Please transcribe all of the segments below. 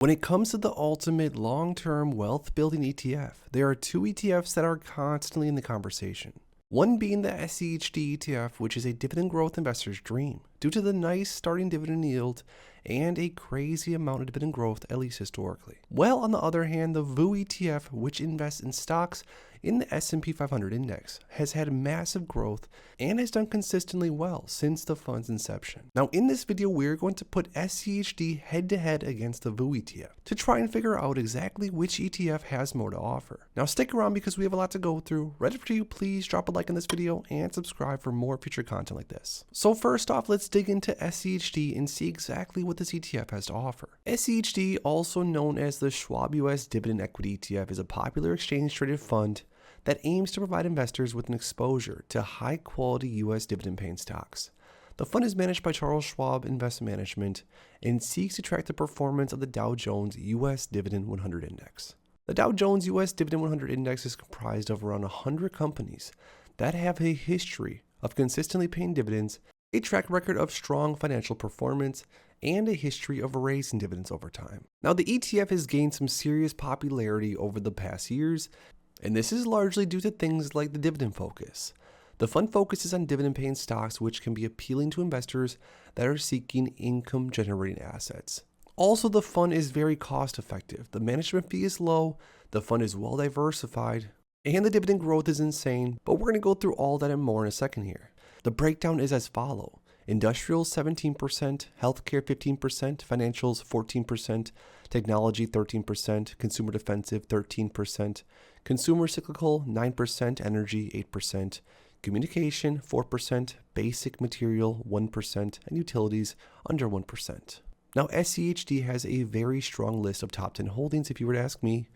When it comes to the ultimate long-term wealth building ETF, there are two ETFs that are constantly in the conversation. One being the SCHD ETF, which is a dividend growth investor's dream, due to the nice starting dividend yield and a crazy amount of dividend growth, at least historically. While on the other hand, the VOO ETF, which invests in stocks in the S&P 500 index, has had massive growth and has done consistently well since the fund's inception. Now in this video, we're going to put SCHD head to head against the VOO ETF to try and figure out exactly which ETF has more to offer. Now stick around because we have a lot to go through. Ready for you, please drop a like on this video and subscribe for more future content like this. So first off, let's dig into SCHD and see exactly what this ETF has to offer. SCHD, also known as the Schwab US Dividend Equity ETF, is a popular exchange-traded fund that aims to provide investors with an exposure to high-quality U.S. dividend-paying stocks. The fund is managed by Charles Schwab Investment Management and seeks to track the performance of the Dow Jones U.S. Dividend 100 Index. The Dow Jones U.S. Dividend 100 Index is comprised of around 100 companies that have a history of consistently paying dividends, a track record of strong financial performance, and a history of raising dividends over time. Now, the ETF has gained some serious popularity over the past years, and this is largely due to things like the dividend focus. The fund focuses on dividend-paying stocks, which can be appealing to investors that are seeking income-generating assets. Also, the fund is very cost-effective. The management fee is low, the fund is well-diversified, and the dividend growth is insane, but we're going to go through all that and more in a second here. The breakdown is as follows. Industrials 17%, healthcare 15%, financials 14%, technology 13%, consumer defensive 13%, consumer cyclical 9%, energy 8%, communication 4%, basic material 1%, and utilities under 1%. Now SCHD has a very strong list of top 10 holdings if you were to ask me.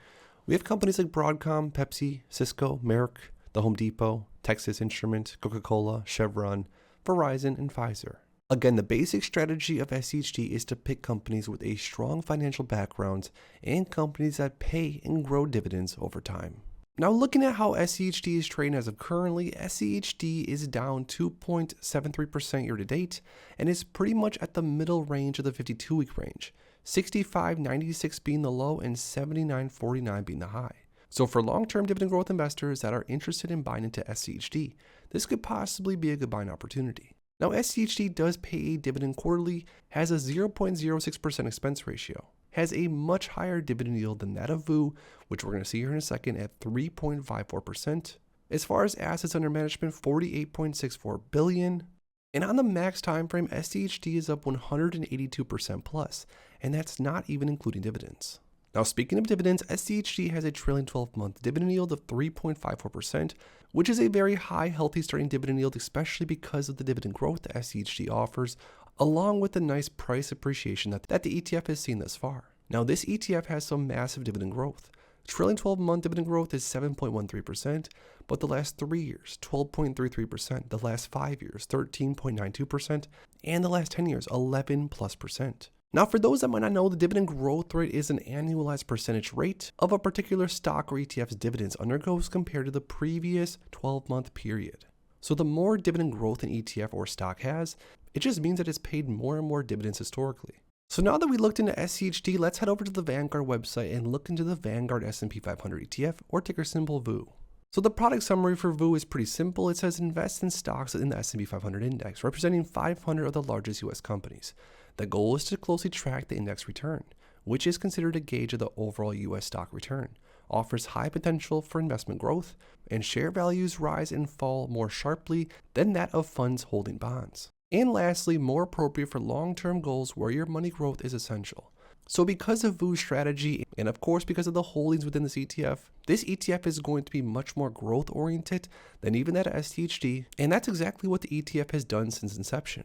We have companies like Broadcom, Pepsi, Cisco, Merck, the Home Depot, Texas Instrument, Coca-Cola, Chevron, Verizon, and Pfizer. Again, the basic strategy of SCHD is to pick companies with a strong financial background and companies that pay and grow dividends over time. Now looking at how SCHD is trading as of currently, SCHD is down 2.73% year to date and is pretty much at the middle range of the 52-week range, 65.96 being the low and 79.49 being the high. So for long-term dividend growth investors that are interested in buying into SCHD, this could possibly be a good buying opportunity. Now SCHD does pay a dividend quarterly, has a 0.06% expense ratio, has a much higher dividend yield than that of VOO, which we're going to see here in a second at 3.54%. As far as assets under management, 48.64 billion. And on the max time frame, SCHD is up 182% plus, and that's not even including dividends. Now, speaking of dividends, SCHD has a trailing 12-month dividend yield of 3.54%, which is a very high, healthy starting dividend yield, especially because of the dividend growth that SCHD offers, along with the nice price appreciation that the ETF has seen thus far. Now, this ETF has some massive dividend growth. Trailing 12-month dividend growth is 7.13%, but the last 3 years, 12.33%, the last 5 years, 13.92%, and the last 10 years, 11+%. Now, for those that might not know, the dividend growth rate is an annualized percentage rate of a particular stock or ETF's dividends undergoes compared to the previous 12-month period. So the more dividend growth an ETF or stock has, it just means that it's paid more and more dividends historically. So now that we looked into SCHD, let's head over to the Vanguard website and look into the Vanguard S&P 500 ETF, or ticker symbol VOO. So the product summary for VOO is pretty simple. It says invest in stocks in the S&P 500 index, representing 500 of the largest US companies. The goal is to closely track the index return, which is considered a gauge of the overall US stock return, offers high potential for investment growth, and share values rise and fall more sharply than that of funds holding bonds. And lastly, more appropriate for long-term goals where your money growth is essential. So because of VOO's strategy, and of course because of the holdings within this ETF is going to be much more growth-oriented than even that SCHD, and that's exactly what the ETF has done since inception.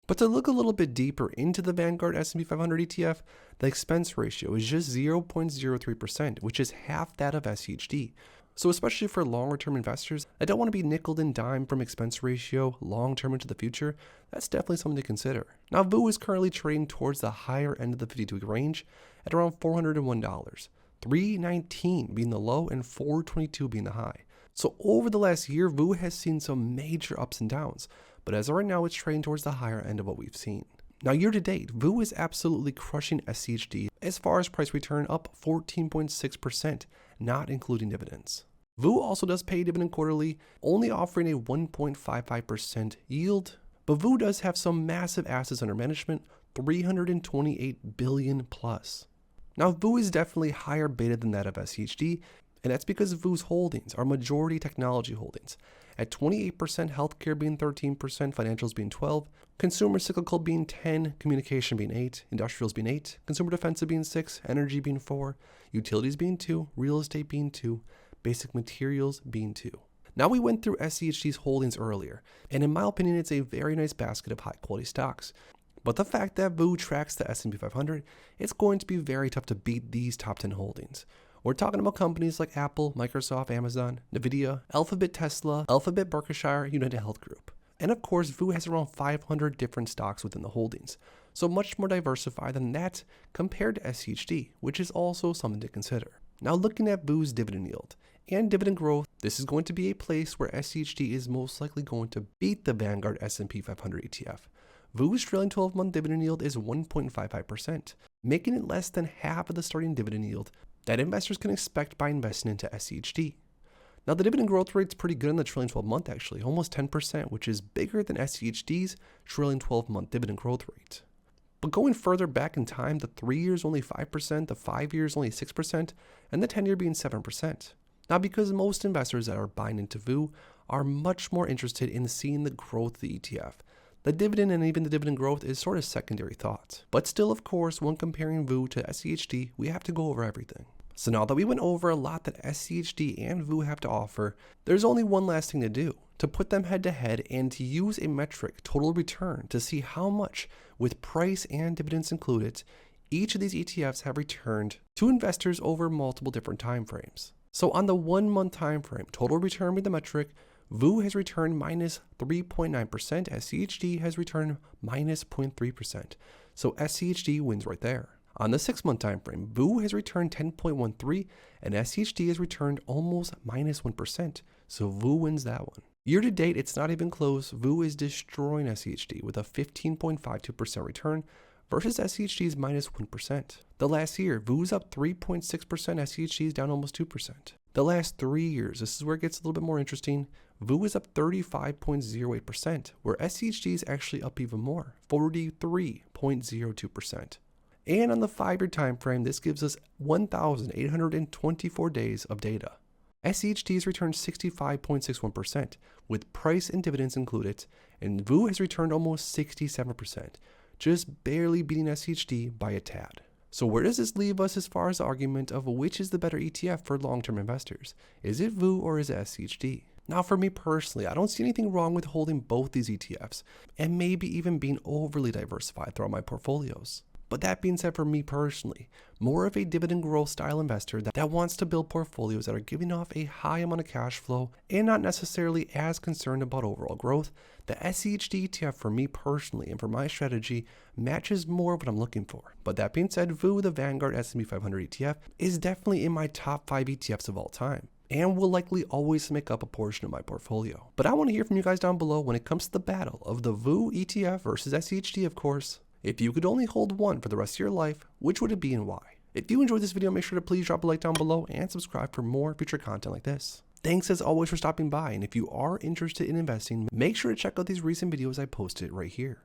But to look a little bit deeper into the Vanguard S&P 500 ETF, the expense ratio is just 0.03%, which is half that of SCHD. So especially for longer term investors that don't want to be nickel and dime from expense ratio long term into the future, that's definitely something to consider. Now VOO is currently trading towards the higher end of the 52-week range at around $401, $319 being the low and $422 being the high. So over the last year, VOO has seen some major ups and downs, but as of right now, it's trading towards the higher end of what we've seen. Now year to date, VOO is absolutely crushing SCHD as far as price return, up 14.6%, not including dividends. VOO also does pay a dividend quarterly, only offering a 1.55% yield, but VOO does have some massive assets under management, 328 billion plus. Now VOO is definitely higher beta than that of SCHD, and that's because VOO's holdings are majority technology holdings, at 28%, healthcare being 13%, financials being 12%, consumer cyclical being 10%, communication being 8%, industrials being 8%, consumer defensive being 6%, energy being 4%, utilities being 2%, real estate being 2%, basic materials being 2%. Now we went through SCHD's holdings earlier, and in my opinion, it's a very nice basket of high quality stocks. But the fact that VOO tracks the S&P 500, it's going to be very tough to beat these top 10 holdings. We're talking about companies like Apple, Microsoft, Amazon, Nvidia, Alphabet, Tesla, Alphabet, Berkshire, United Health Group. And of course, VOO has around 500 different stocks within the holdings, so much more diversified than that compared to SCHD, which is also something to consider. Now looking at VOO's dividend yield and dividend growth, this is going to be a place where SCHD is most likely going to beat the Vanguard S&P 500 ETF. VOO's trailing 12-month dividend yield is 1.55%, making it less than half of the starting dividend yield that investors can expect by investing into SCHD. Now the dividend growth rate's pretty good in the trailing 12-month actually, almost 10%, which is bigger than SCHD's trailing 12-month dividend growth rate. But going further back in time, the 3 years only 5%, the 5 years only 6%, and the 10-year being 7%. Now because most investors that are buying into VOO are much more interested in seeing the growth of the ETF, the dividend and even the dividend growth is sort of secondary thought. But still, of course, when comparing VOO to SCHD, we have to go over everything. So now that we went over a lot that SCHD and VOO have to offer, there's only one last thing to do, to put them head to head and to use a metric, total return, to see how much, with price and dividends included, each of these ETFs have returned to investors over multiple different time frames. So on the 1 month time frame, total return with the metric, VOO has returned minus 3.9%, SCHD has returned minus 0.3%. So SCHD wins right there. On the 6 month time frame, VOO has returned 10.13% and SCHD has returned almost minus 1%. So VOO wins that one. Year to date, it's not even close. VOO is destroying SCHD with a 15.52% return versus SCHD's minus 1%. The last year, VOO's up 3.6%, SCHD is down almost 2%. The last 3 years, this is where it gets a little bit more interesting, VOO is up 35.08%, where SCHD is actually up even more, 43.02%. And on the 5-year time frame, this gives us 1,824 days of data. SCHD has returned 65.61%, with price and dividends included, and VOO has returned almost 67%, just barely beating SCHD by a tad. So where does this leave us as far as the argument of which is the better ETF for long-term investors? Is it VOO or is it SCHD? Now for me personally, I don't see anything wrong with holding both these ETFs, and maybe even being overly diversified throughout my portfolios. But that being said, for me personally, more of a dividend growth style investor that wants to build portfolios that are giving off a high amount of cash flow and not necessarily as concerned about overall growth, the SCHD ETF for me personally and for my strategy matches more of what I'm looking for. But that being said, VOO, the Vanguard S&P 500 ETF, is definitely in my top 5 ETFs of all time, and will likely always make up a portion of my portfolio. But I want to hear from you guys down below when it comes to the battle of the VOO ETF versus SCHD, of course. If you could only hold one for the rest of your life, which would it be and why? If you enjoyed this video, make sure to please drop a like down below and subscribe for more future content like this. Thanks as always for stopping by, and if you are interested in investing, make sure to check out these recent videos I posted right here.